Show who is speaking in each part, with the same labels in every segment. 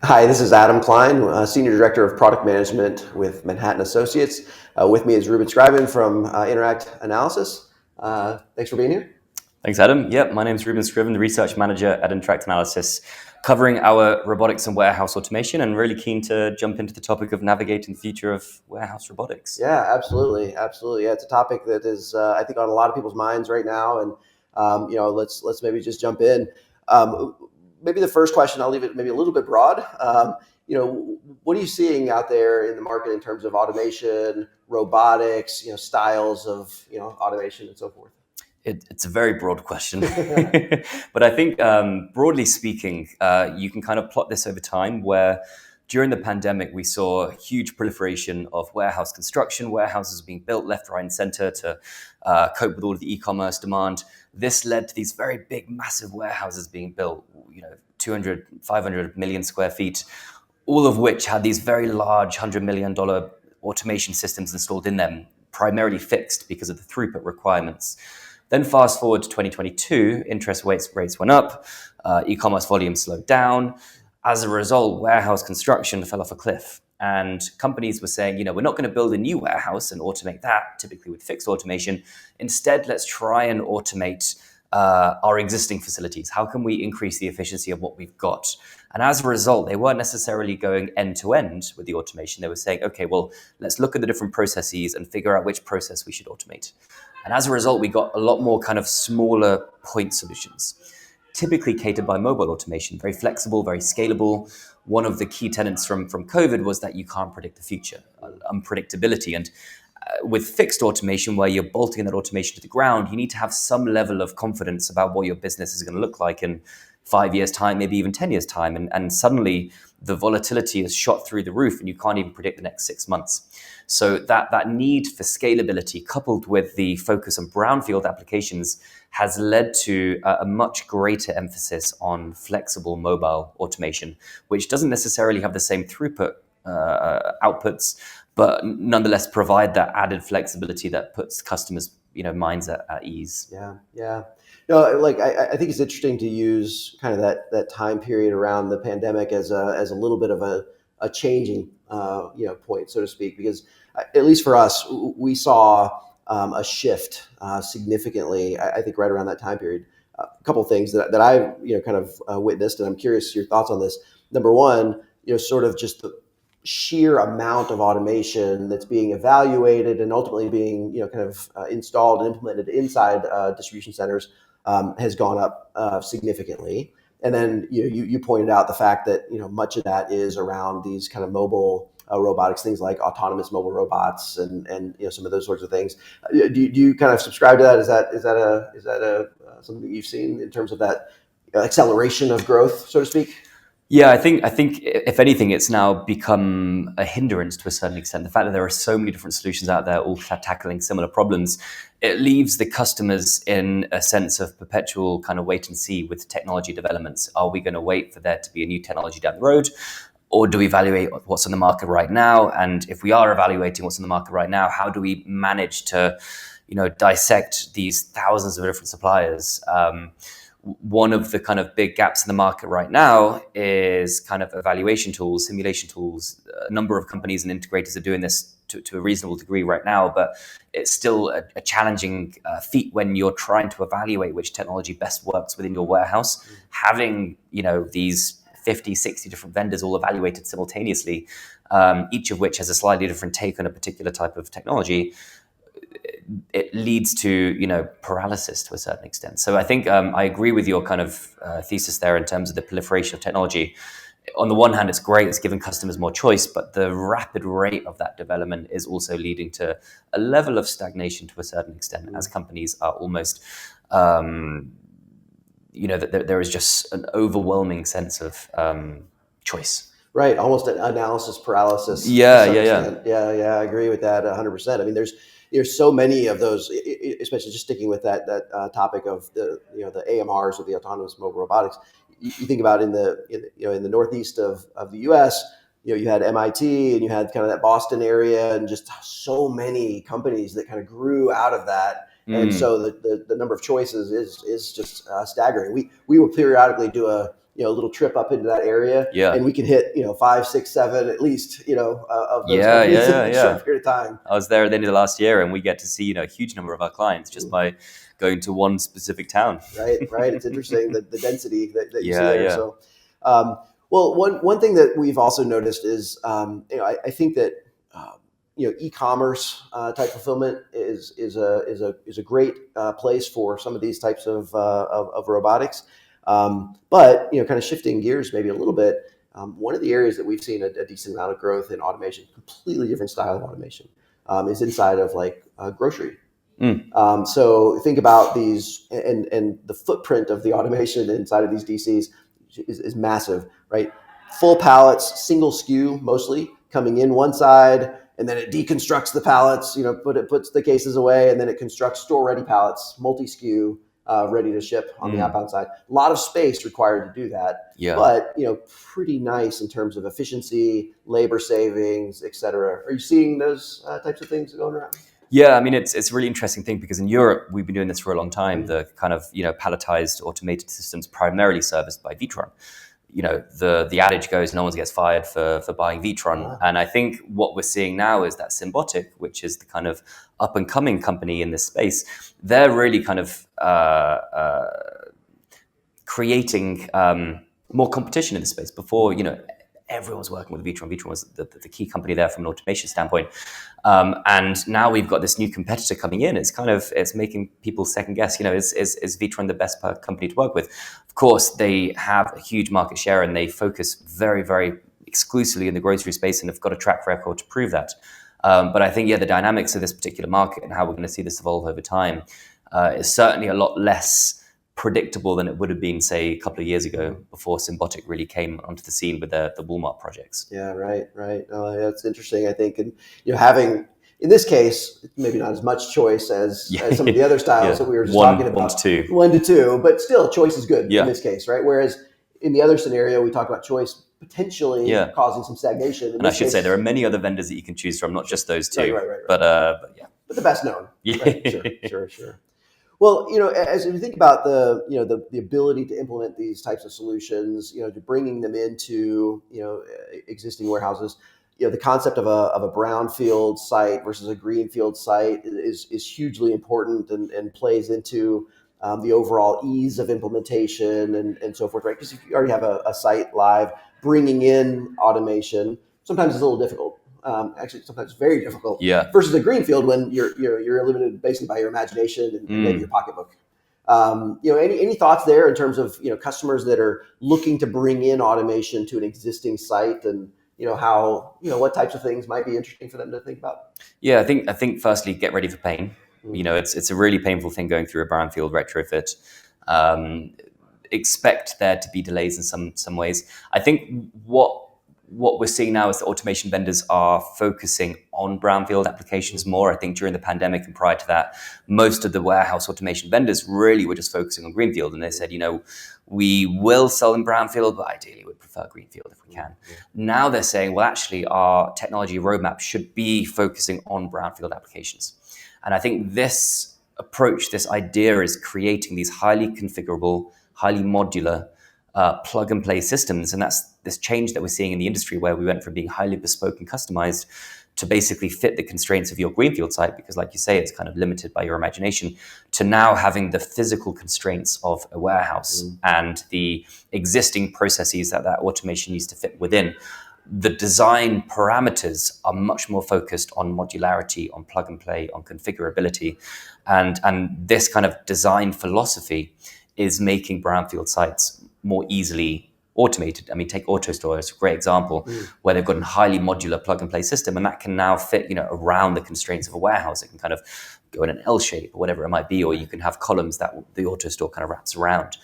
Speaker 1: Hi, this is Adam Klein, Senior Director of Product Management with Manhattan Associates. With me is Ruben Scriven from Interact Analysis. Thanks for being here.
Speaker 2: Thanks, Adam. Yep, my name is Ruben Scriven, the Research Manager at Interact Analysis, covering our robotics and warehouse automation, and really keen to jump into the topic of navigating the future of warehouse robotics.
Speaker 1: Yeah, absolutely, absolutely. Yeah, it's a topic that is, I think, on a lot of people's minds right now, and let's maybe just jump in. Um, Maybe the first question, I'll leave it maybe a little bit broad. What are you seeing out there in the market in terms of automation, robotics, styles of automation and so forth?
Speaker 2: It's a very broad question, but I think broadly speaking, you can kind of plot this over time where during the pandemic, we saw a huge proliferation of warehouse construction, warehouses being built left, right, and center to cope with all of the e-commerce demand. This led to these very big, massive warehouses being built, 200, 500 million square feet, all of which had these very large $100 million automation systems installed in them, primarily fixed because of the throughput requirements. Then fast forward to 2022, interest rates went up, e-commerce volume slowed down. As a result, warehouse construction fell off a cliff. And companies were saying, we're not going to build a new warehouse and automate that, typically with fixed automation. Instead, let's try and automate our existing facilities. How can we increase the efficiency of what we've got? And as a result, they weren't necessarily going end to end with the automation. They were saying, okay, well, let's look at the different processes and figure out which process we should automate. And as a result, we got a lot more kind of smaller point solutions, typically catered by mobile automation, very flexible, very scalable. One of the key tenets from COVID was that you can't predict the future, unpredictability. And with fixed automation, where you're bolting that automation to the ground, you need to have some level of confidence about what your business is going to look like in 5 years' time, maybe even 10 years' time. And suddenly the volatility is shot through the roof and you can't even predict the next 6 months. So that need for scalability, coupled with the focus on brownfield applications, has led to a much greater emphasis on flexible mobile automation, which doesn't necessarily have the same throughput outputs, but nonetheless provide that added flexibility that puts customers' minds at ease.
Speaker 1: Yeah, yeah. No, like I think it's interesting to use kind of that time period around the pandemic as a little bit of a changing point, so to speak, because at least for us, we saw a shift significantly. I think right around that time period. A couple of things that I kind of witnessed, and I'm curious your thoughts on this. Number one, sort of just the sheer amount of automation that's being evaluated and ultimately being kind of installed and implemented inside distribution centers has gone up significantly. And then you pointed out the fact that much of that is around these kind of mobile robotics, things like autonomous mobile robots and some of those sorts of things. Do you kind of subscribe to that? Is that something that you've seen in terms of that acceleration of growth, so to speak?
Speaker 2: Yeah, I think if anything, it's now become a hindrance to a certain extent. The fact that there are so many different solutions out there, all tackling similar problems, it leaves the customers in a sense of perpetual kind of wait and see with technology developments. Are we going to wait for there to be a new technology down the road? Or do we evaluate what's on the market right now? And if we are evaluating what's on the market right now, how do we manage to, dissect these thousands of different suppliers? One of the kind of big gaps in the market right now is kind of evaluation tools, simulation tools. A number of companies and integrators are doing this to a reasonable degree right now, but it's still a challenging feat when you're trying to evaluate which technology best works within your warehouse. Having, these 50, 60 different vendors all evaluated simultaneously, each of which has a slightly different take on a particular type of technology, it leads to paralysis to a certain extent. So I think I agree with your kind of thesis there in terms of the proliferation of technology. On the one hand, it's great, it's giving customers more choice, but the rapid rate of that development is also leading to a level of stagnation to a certain extent, as companies are almost that there is just an overwhelming sense of choice.
Speaker 1: Right, almost an analysis paralysis.
Speaker 2: Yeah.
Speaker 1: Yeah. I agree with that 100%. I mean, there's so many of those, especially just sticking with that topic of the AMRs or the autonomous mobile robotics. You think about in the northeast of the U.S. You had MIT and you had kind of that Boston area and just so many companies that kind of grew out of that. And so the number of choices is just staggering. We will periodically do a a little trip up into that area,
Speaker 2: Yeah.
Speaker 1: and we can hit 5, 6, 7 at least of those
Speaker 2: Yeah,
Speaker 1: companies in
Speaker 2: yeah,
Speaker 1: a
Speaker 2: yeah.
Speaker 1: short period of time.
Speaker 2: I was there at the end of the last year, and we get to see a huge number of our clients just by going to one specific town.
Speaker 1: Right. It's interesting the density that you see
Speaker 2: Yeah,
Speaker 1: there.
Speaker 2: yeah.
Speaker 1: So, well, one thing that we've also noticed is, I think that e-commerce type fulfillment is a great place for some of these types of robotics. But kind of shifting gears maybe a little bit, one of the areas that we've seen a decent amount of growth in automation, completely different style of automation, is inside of like grocery. So think about these, and the footprint of the automation inside of these DCs is massive, right? Full pallets, single SKU mostly coming in one side, and then it deconstructs the pallets. It puts the cases away, and then it constructs store-ready pallets, multi-SKU, ready to ship on the outbound side. A lot of space required to do that,
Speaker 2: Yeah.
Speaker 1: but pretty nice in terms of efficiency, labor savings, et cetera. Are you seeing those types of things going around?
Speaker 2: Yeah, I mean, it's a really interesting thing because in Europe, we've been doing this for a long time. The kind of, palletized automated systems primarily serviced by Vitron. The adage goes, no one gets fired for buying Vitron. And I think what we're seeing now is that Symbotic, which is the kind of up and coming company in this space, they're really kind of creating more competition in the space. Before, everyone was working with Vitron. Vitron was the key company there from an automation standpoint. And now we've got this new competitor coming in. It's making people second guess, is Vitron the best company to work with? Of course, they have a huge market share and they focus very, very exclusively in the grocery space and have got a track record to prove that. But I think, the dynamics of this particular market and how we're going to see this evolve over time is certainly a lot less predictable than it would have been, say, a couple of years ago before Symbotic really came onto the scene with the Walmart projects.
Speaker 1: Yeah, right. That's interesting, I think. And having, in this case, maybe not as much choice as some of the other styles that we were just talking about.
Speaker 2: 1 to 2.
Speaker 1: 1 to 2, but still choice is good
Speaker 2: Yeah.
Speaker 1: in this case, right? Whereas in the other scenario, we talked about choice potentially causing some stagnation.
Speaker 2: And I should say there are many other vendors that you can choose from, not just those two.
Speaker 1: Right.
Speaker 2: But yeah.
Speaker 1: But the best known.
Speaker 2: Yeah.
Speaker 1: Right? Sure. Well, as we think about the ability to implement these types of solutions, to bringing them into existing warehouses, the concept of a brownfield site versus a greenfield site is hugely important and plays into the overall ease of implementation and so forth, right? Because if you already have a site live, bringing in automation sometimes is a little difficult. Actually, sometimes very difficult.
Speaker 2: Yeah.
Speaker 1: Versus a greenfield when you're limited basically by your imagination and maybe your pocketbook. Any thoughts there in terms of customers that are looking to bring in automation to an existing site, and how what types of things might be interesting for them to think about?
Speaker 2: Yeah, I think firstly, get ready for pain. It's a really painful thing going through a brownfield retrofit. Expect there to be delays in some ways. I think what we're seeing now is that automation vendors are focusing on brownfield applications more. I think during the pandemic and prior to that, most of the warehouse automation vendors really were just focusing on greenfield. And they said, we will sell in brownfield, but ideally we'd prefer greenfield if we can. Now they're saying, well, actually our technology roadmap should be focusing on brownfield applications. And I think this approach, this idea is creating these highly configurable, highly modular plug and play systems. And that's this change that we're seeing in the industry, where we went from being highly bespoke and customized to basically fit the constraints of your greenfield site, because like you say, it's kind of limited by your imagination, to now having the physical constraints of a warehouse and the existing processes that automation needs to fit within. The design parameters are much more focused on modularity, on plug and play, on configurability. And this kind of design philosophy is making brownfield sites more easily automated. I mean, take AutoStore as a great example, where they've got a highly modular plug and play system, and that can now fit, around the constraints of a warehouse. It can kind of go in an L shape or whatever it might be, or you can have columns that the AutoStore kind of wraps around.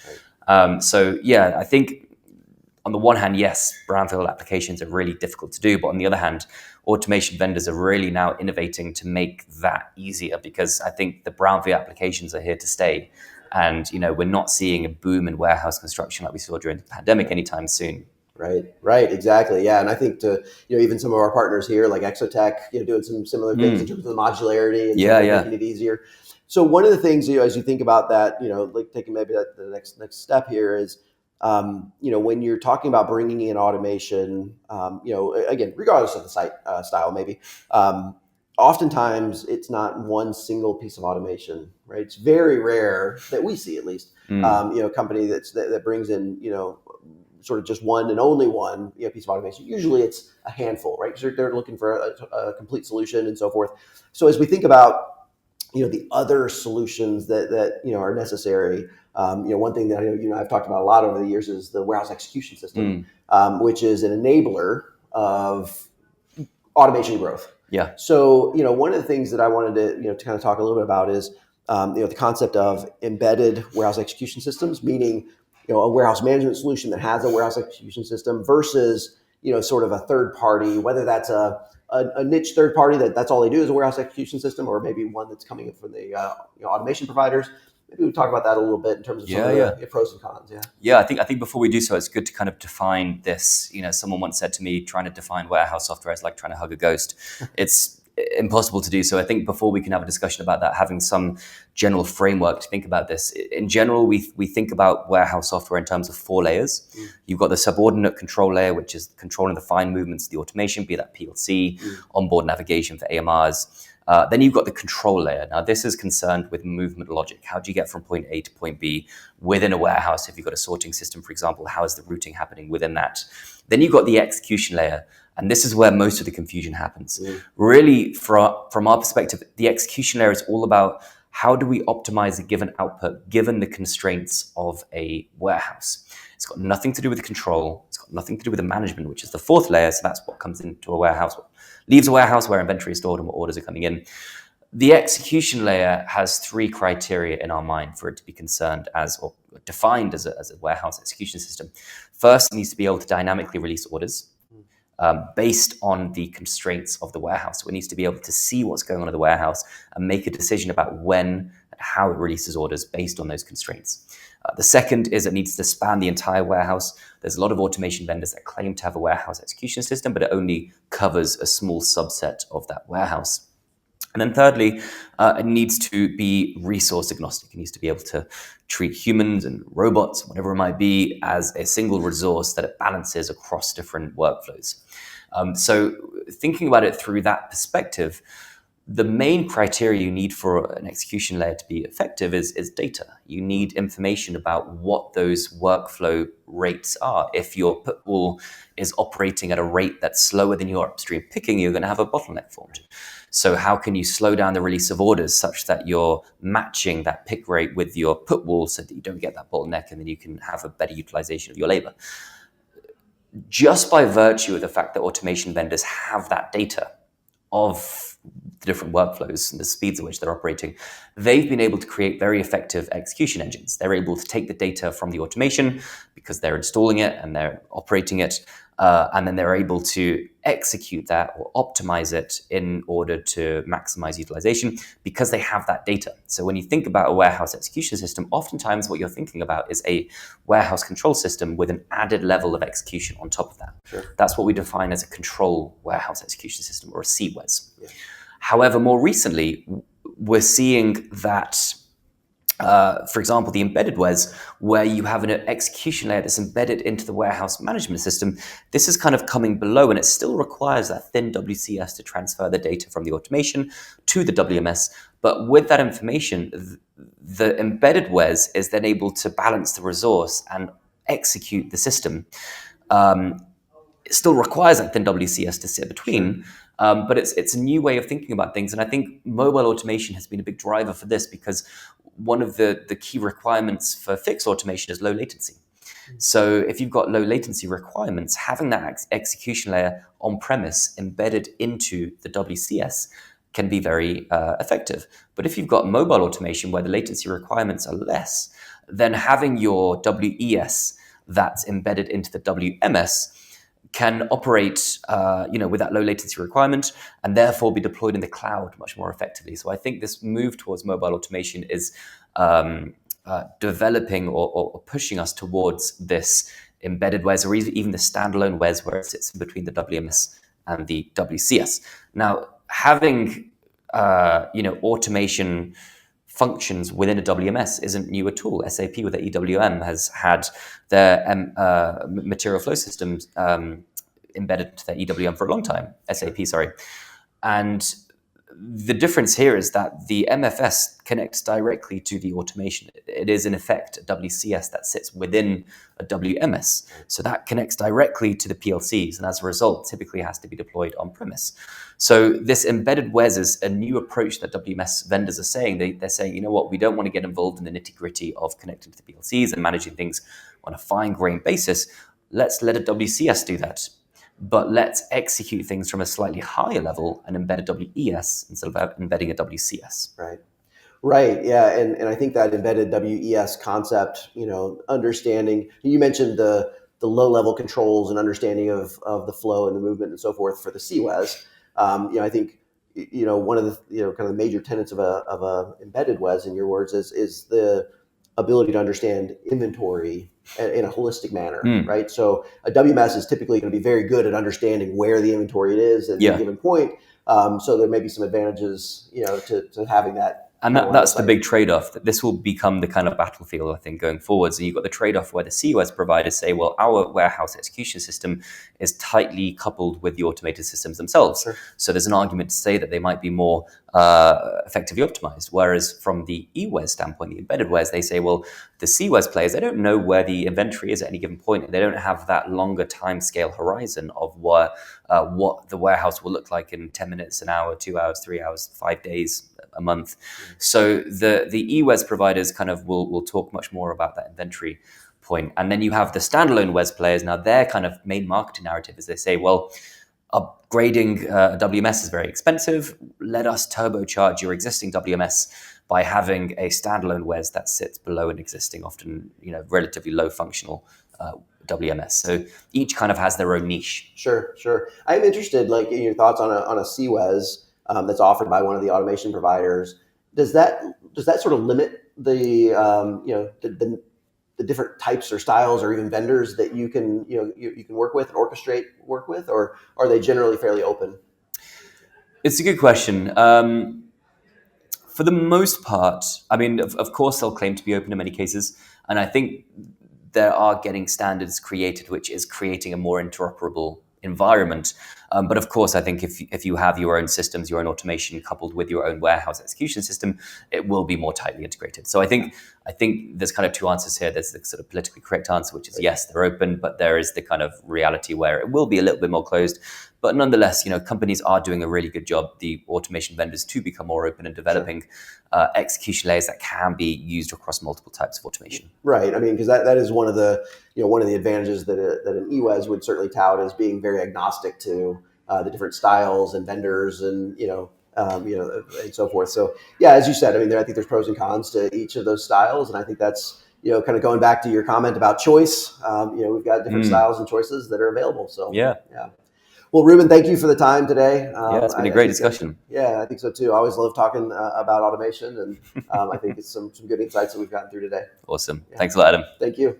Speaker 2: So yeah, I think on the one hand, yes, brownfield applications are really difficult to do, but on the other hand, automation vendors are really now innovating to make that easier, because I think the brownfield applications are here to stay. And, we're not seeing a boom in warehouse construction like we saw during the pandemic anytime soon.
Speaker 1: Right, exactly. Yeah, and I think even some of our partners here, like Exotech, doing some similar things in terms of the modularity and making it easier. So one of the things, as you think about that, like taking maybe the next step here is, when you're talking about bringing in automation, again, regardless of the site style, maybe, oftentimes it's not one single piece of automation, right? It's very rare that we see, at least, a company that brings in, sort of just one and only one piece of automation. Usually it's a handful, right? Because they're looking for a complete solution and so forth. So as we think about the other solutions that are necessary. One thing that I know you and I have talked about a lot over the years is the warehouse execution system, which is an enabler of automation growth.
Speaker 2: Yeah.
Speaker 1: So one of the things that I wanted to kind of talk a little bit about is the concept of embedded warehouse execution systems, meaning a warehouse management solution that has a warehouse execution system versus sort of a third party, whether that's a niche third party that's all they do is a warehouse execution system, or maybe one that's coming in from the automation providers. Maybe we talk about that a little bit in terms of some of the pros and cons.
Speaker 2: Yeah, I think before we do so, it's good to kind of define this. Someone once said to me, trying to define warehouse software is like trying to hug a ghost. It's impossible to do. So I think before we can have a discussion about that, having some general framework to think about this. In general, we think about warehouse software in terms of 4 layers. You've got the subordinate control layer, which is controlling the fine movements of the automation, be that PLC, onboard navigation for AMRs. Then you've got the control layer. Now, this is concerned with movement logic. How do you get from point A to point B within a warehouse? If you've got a sorting system, for example, how is the routing happening within that? Then you've got the execution layer. And this is where most of the confusion happens. Really, from our perspective, the execution layer is all about how do we optimize a given output given the constraints of a warehouse. It's got nothing to do with the control. It's got nothing to do with the management, which is the 4th layer. So that's what comes into a warehouse, leaves a warehouse where inventory is stored and what orders are coming in. The execution layer has 3 criteria in our mind for it to be concerned as, or defined as a warehouse execution system. First, it needs to be able to dynamically release orders based on the constraints of the warehouse. So it needs to be able to see what's going on in the warehouse and make a decision about when and how it releases orders based on those constraints. The second is it needs to span the entire warehouse. There's a lot of automation vendors that claim to have a warehouse execution system, but it only covers a small subset of that warehouse. And then thirdly, it needs to be resource agnostic. It needs to be able to treat humans and robots, whatever it might be, as a single resource that it balances across different workflows. So thinking about it through that perspective, the main criteria you need for an execution layer to be effective is data. You need information about what those workflow rates are. If your put wall is operating at a rate that's slower than your upstream picking, you're going to have a bottleneck formed. So how can you slow down the release of orders such that you're matching that pick rate with your put wall so that you don't get that bottleneck and then you can have a better utilization of your labor? Just by virtue of the fact that automation vendors have that data of the different workflows and the speeds at which they're operating, they've been able to create very effective execution engines. They're able to take the data from the automation because they're installing it and they're operating it, and then they're able to execute that or optimize it in order to maximize utilization because they have that data. So when you think about a warehouse execution system, oftentimes what you're thinking about is a warehouse control system with an added level of execution on top of that.
Speaker 1: Sure.
Speaker 2: That's what we define as a control warehouse execution system, or a CWES. Yeah. However, more recently, we're seeing that, for example, the embedded WES, where you have an execution layer that's embedded into the warehouse management system, this is kind of coming below, and it still requires that thin WCS to transfer the data from the automation to the WMS. But with that information, the embedded WES is then able to balance the resource and execute the system. It still requires that thin WCS to sit between, but it's a new way of thinking about things. And I think mobile automation has been a big driver for this because one of the key requirements for fixed automation is low latency. So if you've got low latency requirements, having that execution layer on premise embedded into the WCS can be very effective. But if you've got mobile automation where the latency requirements are less, then having your WES that's embedded into the WMS can operate with that low latency requirement and therefore be deployed in the cloud much more effectively. So I think this move towards mobile automation is developing or pushing us towards this embedded WES, or even the standalone WES where it sits in between the WMS and the WCS. Now, having automation functions within a WMS isn't new at all. SAP with their EWM has had their material flow systems embedded to their EWM for a long time. SAP, sorry. And the difference here is that the MFS connects directly to the automation. It is in effect a WCS that sits within a WMS. So that connects directly to the PLCs, and as a result, typically has to be deployed on premise. So this embedded WES is a new approach that WMS vendors are saying. They're saying, you know what, we don't want to get involved in the nitty-gritty of connecting to the PLCs and managing things on a fine-grained basis. Let's let a WCS do that. But let's execute things from a slightly higher level and embed a WES instead of embedding a WCS.
Speaker 1: Right. Right. Yeah. And I think that embedded WES concept, understanding, you mentioned the low level controls and understanding of the flow and the movement and so forth for the CWES. I think, one of the, kind of the major tenets of a embedded WES, in your words, is the ability to understand inventory in a holistic manner, right? So a WMS is typically going to be very good at understanding where the inventory is at a given point. So there may be some advantages, to having that.
Speaker 2: And that's the big trade-off. That this will become the kind of battlefield, I think, going forwards. And you've got the trade-off where the COS providers say, well, our warehouse execution system is tightly coupled with the automated systems themselves. Sure. So there's an argument to say that they might be more effectively optimized. Whereas from the EWES standpoint, the embedded WES, they say, well, the CWES players, they don't know where the inventory is at any given point. They don't have that longer time scale horizon of what the warehouse will look like in 10 minutes, an hour, 2 hours, 3 hours, 5 days, a month. So the EWES providers kind of will talk much more about that inventory point. And then you have the standalone WES players. Now their kind of main marketing narrative is they say, well, upgrading a WMS is very expensive. Let us turbocharge your existing WMS by having a standalone WES that sits below an existing, often relatively low functional WMS. So each kind of has their own niche.
Speaker 1: Sure. I'm interested, in your thoughts on a CWES that's offered by one of the automation providers. Does that sort of limit the the different types or styles or even vendors that you can work with and work with, or are they generally fairly open?
Speaker 2: It's a good question. For the most part, I mean, of course, they'll claim to be open in many cases, and I think there are getting standards created, which is creating a more interoperable environment. But of course, I think if you have your own systems, your own automation coupled with your own warehouse execution system, it will be more tightly integrated. So I think there's kind of two answers here. There's the sort of politically correct answer, which is yes, they're open, but there is the kind of reality where it will be a little bit more closed. But nonetheless, companies are doing a really good job, the automation vendors, to become more open and developing execution layers that can be used across multiple types of automation.
Speaker 1: Right. I mean, because that is one of the one of the advantages that an EWES would certainly tout as being very agnostic to the different styles and vendors and and so forth. So yeah, as you said, I mean, I think there's pros and cons to each of those styles, and I think that's kind of going back to your comment about choice. We've got different styles and choices that are available. So yeah. Well, Ruben, thank you for the time today.
Speaker 2: It's been a great discussion.
Speaker 1: I think so too. I always love talking about automation, and I think it's some good insights that we've gotten through today.
Speaker 2: Awesome. Thanks a lot, Adam.
Speaker 1: Thank you.